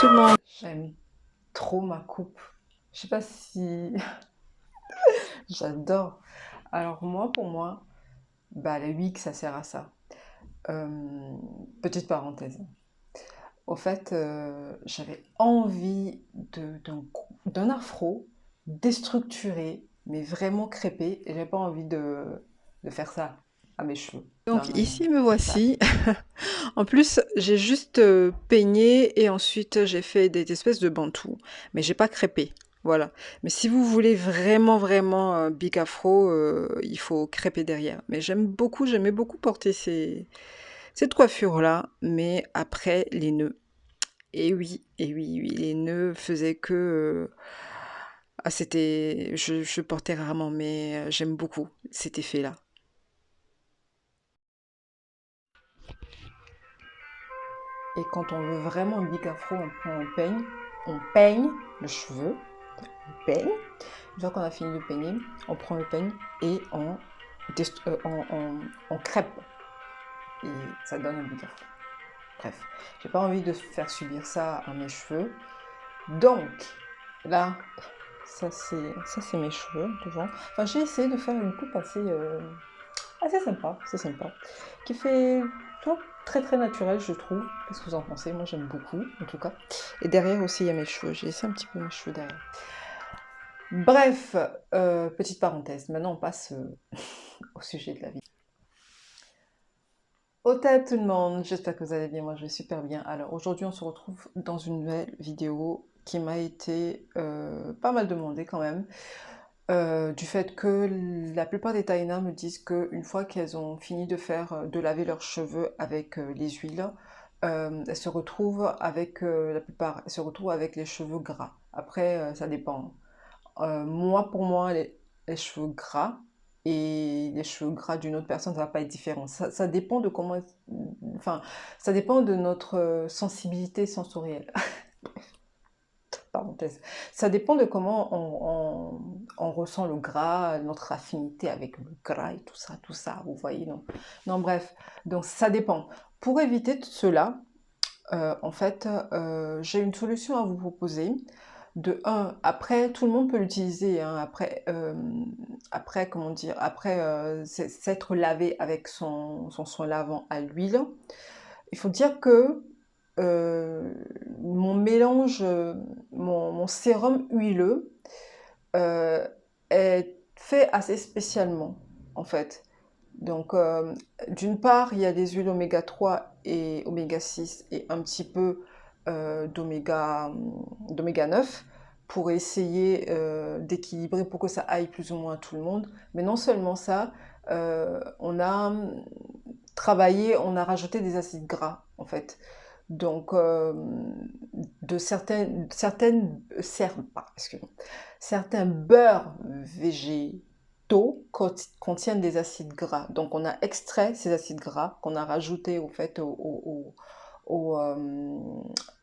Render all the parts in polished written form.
tout le monde. J'aime trop ma coupe. Je sais pas si j'adore. Alors moi, pour moi, bah la wig, ça sert à ça. Petite parenthèse. Au fait, j'avais envie d'un afro déstructuré, mais vraiment crépé, et j'ai pas envie de faire ça à mes cheveux. Non, Donc non, non, ici me ça. voici. En plus, j'ai juste peigné et ensuite j'ai fait des espèces de bantous, mais j'ai pas crêpé. Voilà. Mais si vous voulez vraiment vraiment un big afro, il faut crêper derrière. Mais j'aimais beaucoup porter cette coiffure-là, mais après les nœuds. Et oui, oui, les nœuds faisaient que je portais rarement, mais j'aime beaucoup cet effet-là. Et quand on veut vraiment un big afro, on prend on peigne le cheveu, on peigne. Une fois qu'on a fini de peigner, on prend le peigne et on crêpe. Et ça donne un big afro. Bref, j'ai pas envie de faire subir ça à mes cheveux. Donc, là, ça c'est mes cheveux devant. Enfin, j'ai essayé de faire une coupe assez sympa, c'est sympa, qui fait, tu vois, très très naturel, je trouve. Qu'est-ce que vous en pensez? Moi, j'aime beaucoup, en tout cas. Et derrière aussi, il y a mes cheveux. J'ai laissé un petit peu mes cheveux derrière. Bref, petite parenthèse. Maintenant, on passe au sujet de la vie. Au tête tout le monde, j'espère que vous allez bien, moi je vais super bien. Alors aujourd'hui on se retrouve dans une nouvelle vidéo qui m'a été pas mal demandée quand même, du fait que la plupart des Taïnas me disent qu'une fois qu'elles ont fini de de laver leurs cheveux avec les huiles, elles se retrouvent avec, la plupart, elles se retrouvent avec les cheveux gras. Après, ça dépend. Moi, pour moi, les cheveux gras et les cheveux gras d'une autre personne, ça va pas être différent. Ça dépend de comment, enfin, ça dépend de notre sensibilité sensorielle. Parenthèse. Ça dépend de comment on ressent le gras, notre affinité avec le gras et tout ça, vous voyez, non? Non, bref, donc ça dépend. Pour éviter tout cela, en fait, j'ai une solution à vous proposer. De un, après, tout le monde peut l'utiliser, hein, après, comment dire, après s'être lavé avec son soin lavant à l'huile. Il faut dire que euh, mon mélange, mon sérum huileux euh, est fait assez spécialement, en fait. Donc, d'une part, il y a des huiles oméga 3 et oméga 6 et un petit peu d'oméga 9 pour essayer d'équilibrer pour que ça aille plus ou moins à tout le monde. Mais non seulement ça, on a travaillé, on a rajouté des acides gras en fait. Donc, certains beurres végétaux contiennent des acides gras. Donc, on a extrait ces acides gras qu'on a rajoutés au fait au, euh,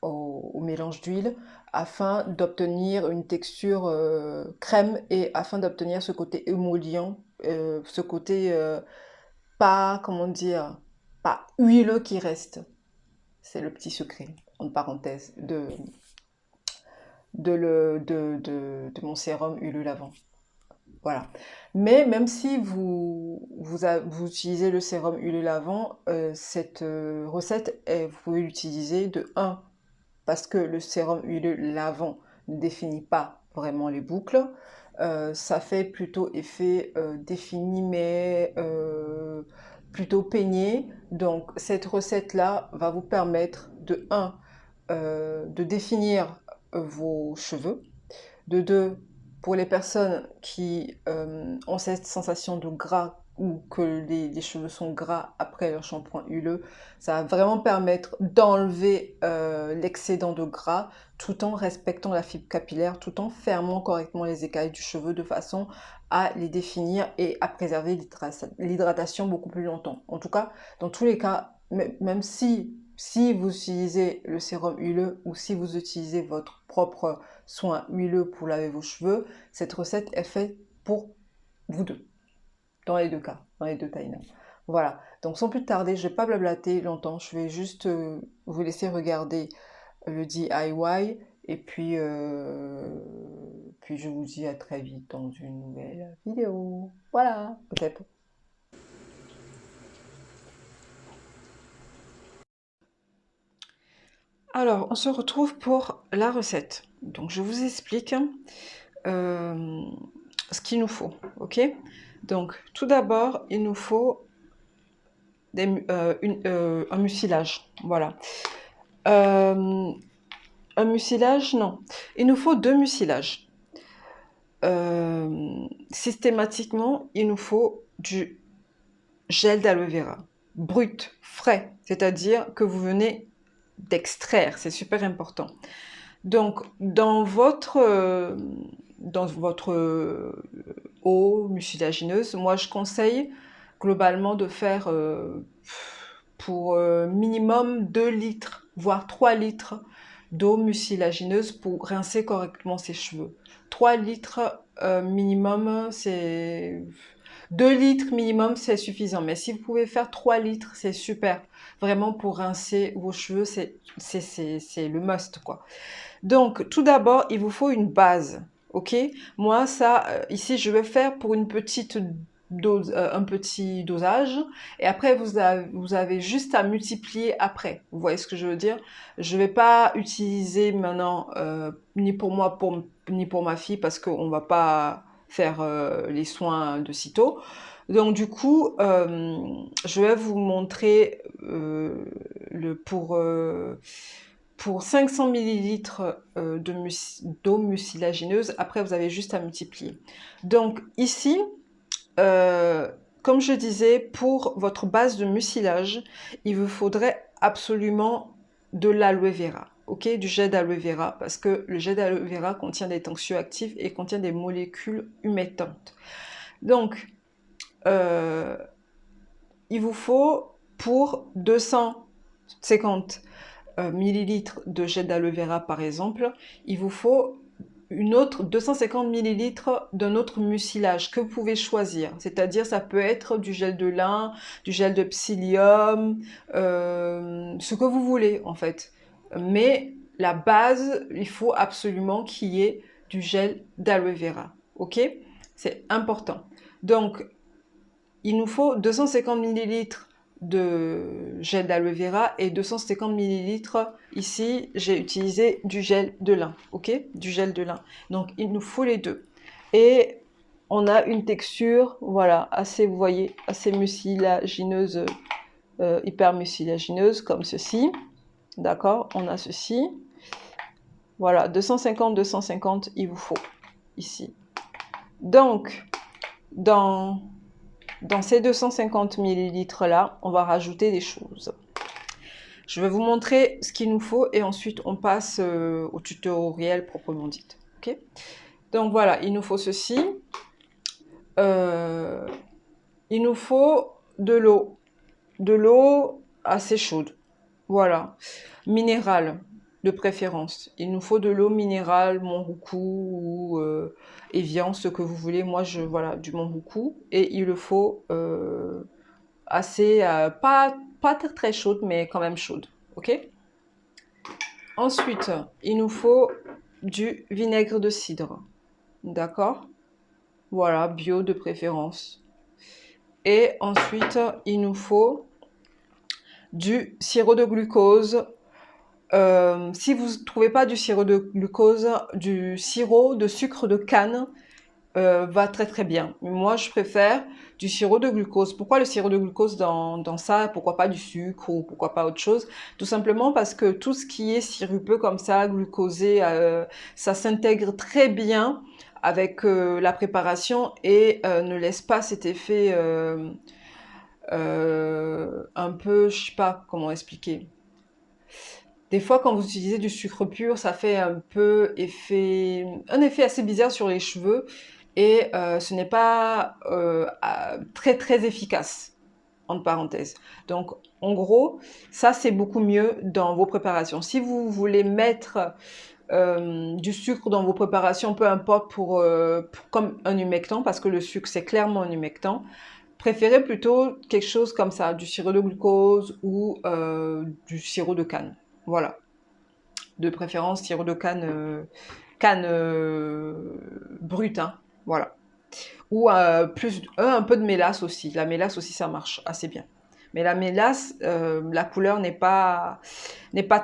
au mélange d'huile afin d'obtenir une texture crème et afin d'obtenir ce côté émollient, ce côté pas, comment dire, pas huileux qui reste. C'est le petit secret, entre parenthèses, de mon sérum huileux lavant. Voilà. Mais même si vous utilisez le sérum huileux lavant, cette recette, vous pouvez l'utiliser de un parce que le sérum huileux lavant ne définit pas vraiment les boucles. Ça fait plutôt effet défini, mais plutôt peigné. Donc cette recette-là va vous permettre de un de définir vos cheveux, de deux, pour les personnes qui ont cette sensation de gras ou que les cheveux sont gras après leur shampoing huileux, ça va vraiment permettre d'enlever l'excédent de gras tout en respectant la fibre capillaire, tout en fermant correctement les écailles du cheveu de façon à les définir et à préserver l'hydratation beaucoup plus longtemps. En tout cas, dans tous les cas, même si vous utilisez le sérum huileux ou si vous utilisez votre propre soin huileux pour laver vos cheveux, cette recette est faite pour vous deux, dans les deux cas, dans les deux tailles. Voilà, donc sans plus tarder, je ne vais pas blablater longtemps, je vais juste vous laisser regarder le DIY. Et puis, puis je vous dis à très vite dans une nouvelle vidéo. Voilà, peut-être. Alors, on se retrouve pour la recette. Donc, je vous explique euh, ce qu'il nous faut, ok? Donc, tout d'abord, il nous faut un mucilage, voilà. Euh, un mucilage, non. Il nous faut deux mucilages. Systématiquement, il nous faut du gel d'aloe vera, brut, frais, c'est-à-dire que vous venez d'extraire, c'est super important. Donc, dans votre eau mucilagineuse, moi je conseille globalement de faire pour minimum 2 litres, voire 3 litres d'eau mucilagineuse pour rincer correctement ses cheveux. 3 litres minimum, c'est 2 litres minimum, c'est suffisant. Mais si vous pouvez faire 3 litres, c'est super. Vraiment, pour rincer vos cheveux, c'est le must, quoi. Donc, tout d'abord, il vous faut une base. Ok? Moi, ça, ici, je vais faire pour une petite dose, un petit dosage. Et après, vous avez juste à multiplier après. Vous voyez ce que je veux dire? Je vais pas utiliser maintenant, ni pour moi, ni pour ma fille, parce qu'on va pas faire les soins de sitôt. Donc du coup, je vais vous montrer pour 500 millilitres d'eau mucilagineuse. Après, vous avez juste à multiplier. Donc ici, euh, comme je disais, pour votre base de mucilage, il vous faudrait absolument de l'aloe vera. Ok, du gel d'aloe vera, parce que le gel d'aloe vera contient des tensioactifs et contient des molécules humectantes. Donc, euh, il vous faut pour 250 millilitres de gel d'aloe vera par exemple, il vous faut une autre 250 millilitres d'un autre mucilage que vous pouvez choisir. C'est-à-dire ça peut être du gel de lin, du gel de psyllium, ce que vous voulez en fait. Mais la base, il faut absolument qu'il y ait du gel d'aloe vera. Ok? C'est important. Donc il nous faut 250 millilitres de gel d'aloe vera et 250 millilitres. Ici, j'ai utilisé du gel de lin, ok? Du gel de lin. Donc, il nous faut les deux. Et on a une texture, voilà, assez, vous voyez, assez mucilagineuse, hyper mucilagineuse, comme ceci. D'accord? On a ceci. Voilà, 250, 250, il vous faut ici. Donc, dans Dans ces 250 millilitres là, on va rajouter des choses. Je vais vous montrer ce qu'il nous faut et ensuite on passe au tutoriel proprement dit. Ok? Donc voilà, il nous faut ceci. Euh, il nous faut de l'eau assez chaude. Voilà, minérale de préférence. Il nous faut de l'eau minérale, Monroucou ou Evian, ce que vous voulez. Moi, voilà, du Monroucou et il le faut assez, pas très, très chaude, mais quand même chaude. Ok? Ensuite, il nous faut du vinaigre de cidre. D'accord? Voilà, bio de préférence. Et ensuite, il nous faut du sirop de glucose. Si vous ne trouvez pas du sirop de glucose, du sirop de sucre de canne va très très bien. Moi, je préfère du sirop de glucose. Pourquoi le sirop de glucose dans ça? Pourquoi pas du sucre ou pourquoi pas autre chose? Tout simplement parce que tout ce qui est sirupeux comme ça, glucosé, ça s'intègre très bien avec la préparation et ne laisse pas cet effet un peu, je sais pas comment expliquer. Des fois, quand vous utilisez du sucre pur, ça fait un effet assez bizarre sur les cheveux et ce n'est pas très très efficace, entre parenthèses. Donc, en gros, ça c'est beaucoup mieux dans vos préparations. Si vous voulez mettre du sucre dans vos préparations, peu importe comme un humectant, parce que le sucre c'est clairement un humectant, préférez plutôt quelque chose comme ça, du sirop de glucose ou du sirop de canne. Voilà. De préférence sirop de canne, canne brute, hein, voilà. Ou un peu de mélasse aussi. La mélasse aussi, ça marche assez bien. Mais la mélasse, la couleur n'est pas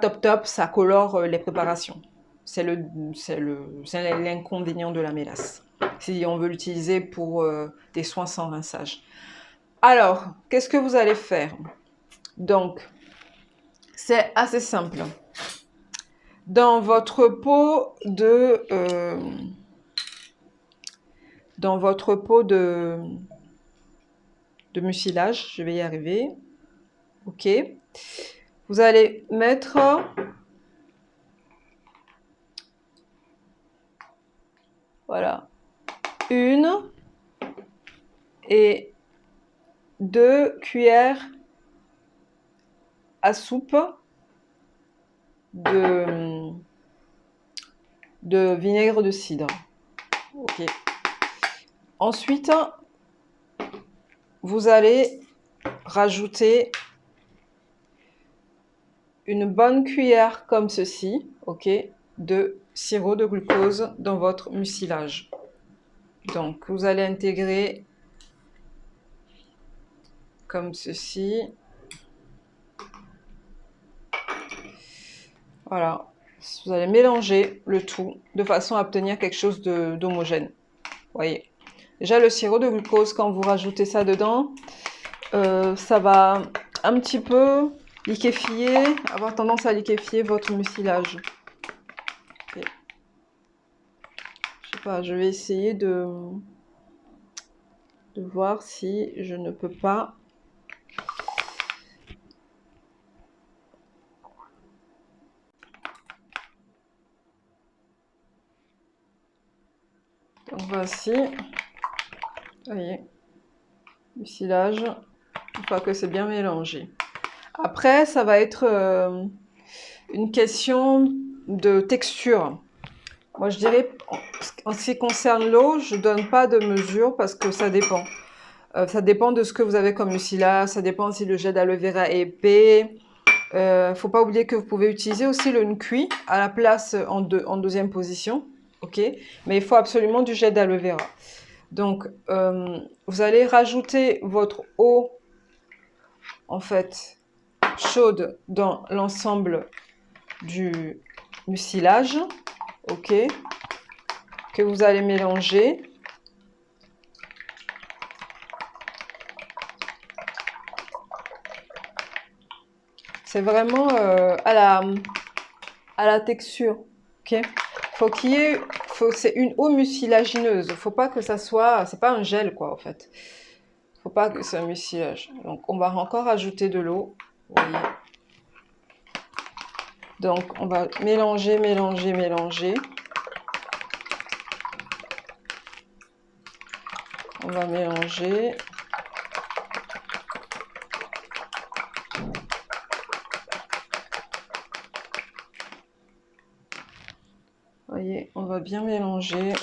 top top, ça colore les préparations. C'est l'inconvénient de la mélasse. Si on veut l'utiliser pour des soins sans rinçage. Alors, qu'est-ce que vous allez faire? Donc, c'est assez simple. Dans votre pot dans votre pot de mucilage, je vais y arriver. Ok. Vous allez mettre voilà, 1 et 2 cuillères à soupe de, de vinaigre de cidre. Ok. Ensuite, vous allez rajouter une bonne cuillère comme ceci, ok, de sirop de glucose dans votre mucilage. Donc, vous allez intégrer comme ceci. Voilà. Vous allez mélanger le tout de façon à obtenir quelque chose d'homogène. Voyez. Déjà, le sirop de glucose, quand vous rajoutez ça dedans, ça va un petit peu liquéfier, avoir tendance à liquéfier votre mucilage. Okay. Je sais pas, je vais essayer de voir si je ne peux pas. Donc voici, vous voyez, mucilage, une fois que c'est bien mélangé. Après, ça va être une question de texture. Moi, je dirais, en ce qui concerne l'eau, je ne donne pas de mesure parce que ça dépend. Ça dépend de ce que vous avez comme mucilage, ça dépend si le gel d'aloe vera est épais. Faut pas oublier que vous pouvez utiliser aussi le cuit à la place en deuxième position. Ok, mais il faut absolument du gel d'aloe vera. Donc, vous allez rajouter votre eau, en fait, chaude dans l'ensemble du mucilage, ok, que vous allez mélanger. C'est vraiment à la texture, ok. Faut qu'il y ait, c'est une eau mucilagineuse. Faut pas que ça soit, c'est pas un gel quoi en fait. Faut pas que c'est un mucilage. Donc on va encore ajouter de l'eau, vous voyez. Donc on va mélanger, mélanger, mélanger. On va mélanger. Vous voyez, on va bien mélanger.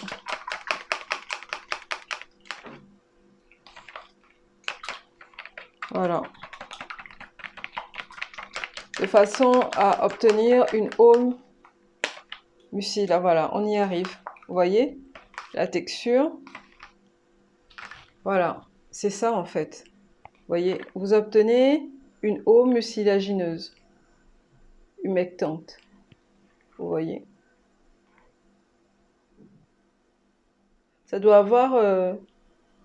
Voilà. De façon à obtenir une eau mucilage. Voilà, on y arrive. Vous voyez la texture. Voilà, c'est ça en fait. Vous voyez, vous obtenez une eau mucilagineuse, humectante. Vous voyez. Ça doit avoir,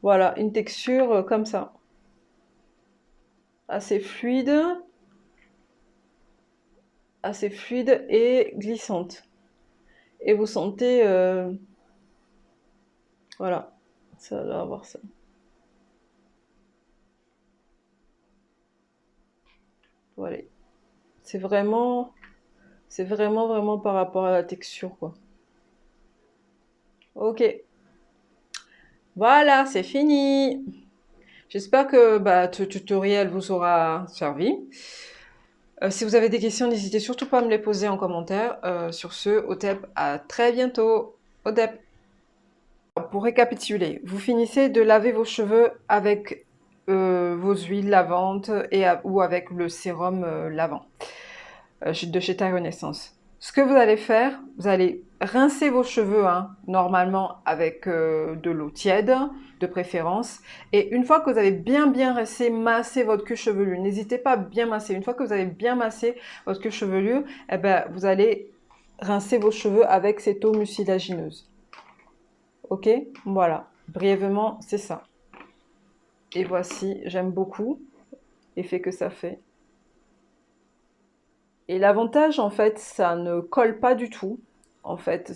voilà, une texture comme ça. Assez fluide et glissante. Et vous sentez, voilà, ça doit avoir ça. Voilà. C'est vraiment vraiment par rapport à la texture, quoi. Ok. Voilà, c'est fini. J'espère que ce tutoriel vous aura servi. Si vous avez des questions, n'hésitez surtout pas à me les poser en commentaire. Sur ce, Otep, à très bientôt. Otep. Pour récapituler, vous finissez de laver vos cheveux avec vos huiles lavantes ou avec le sérum lavant de chez Ta Renaissance. Ce que vous allez faire, vous allez rincer vos cheveux, hein, normalement avec de l'eau tiède, de préférence. Et une fois que vous avez bien rincé, massé votre queue chevelue, n'hésitez pas à bien masser. Une fois que vous avez bien massé votre queue chevelue, eh ben, vous allez rincer vos cheveux avec cette eau mucilagineuse. Ok? Voilà. Brièvement, c'est ça. Et voici, j'aime beaucoup l'effet que ça fait. Et l'avantage, en fait, ça ne colle pas du tout. En fait,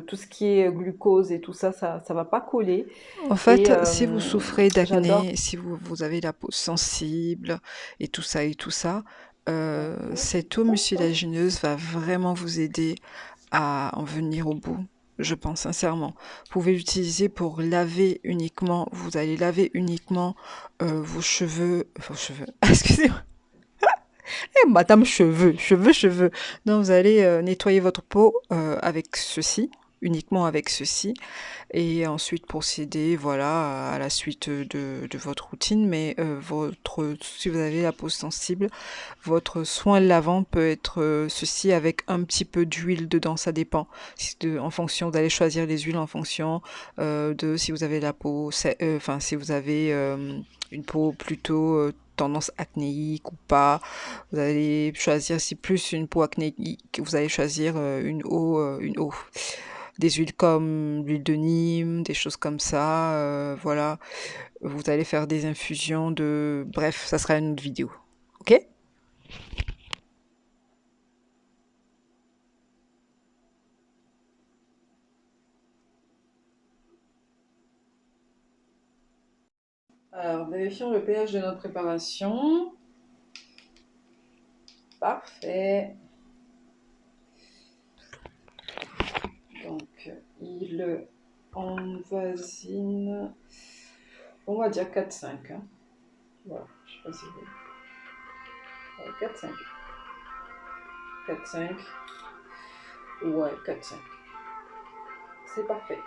tout ce qui est glucose et tout ça, ça va pas coller. En Et fait, si vous souffrez j'adore. d'acné, si vous avez la peau sensible et tout ça, cette eau mucilagineuse va vraiment vous aider à en venir au bout. Je pense sincèrement. Vous pouvez l'utiliser pour laver uniquement. Vous allez laver uniquement vos cheveux. Excusez-moi. Madame cheveux. Donc vous allez nettoyer votre peau avec ceci, uniquement avec ceci. Et ensuite procéder, voilà, à la suite de votre routine. Mais si vous avez la peau sensible, votre soin lavant peut être ceci avec un petit peu d'huile dedans, ça dépend. En fonction, vous allez choisir les huiles en fonction de si vous avez la peau, enfin si vous avez une peau plutôt tendance acnéique ou pas. Vous allez choisir, si plus une peau acnéique, vous allez choisir une eau des huiles comme l'huile de Nîmes, des choses comme ça. Voilà, vous allez faire des infusions de... Bref, ça sera une autre vidéo. Ok? Alors, vérifions le pH de notre préparation. Parfait. Donc, il en vasine, on va dire 4-5. Hein. Voilà, je sais pas si vous... Ouais, 4-5. 4-5. Ouais, 4-5. C'est parfait.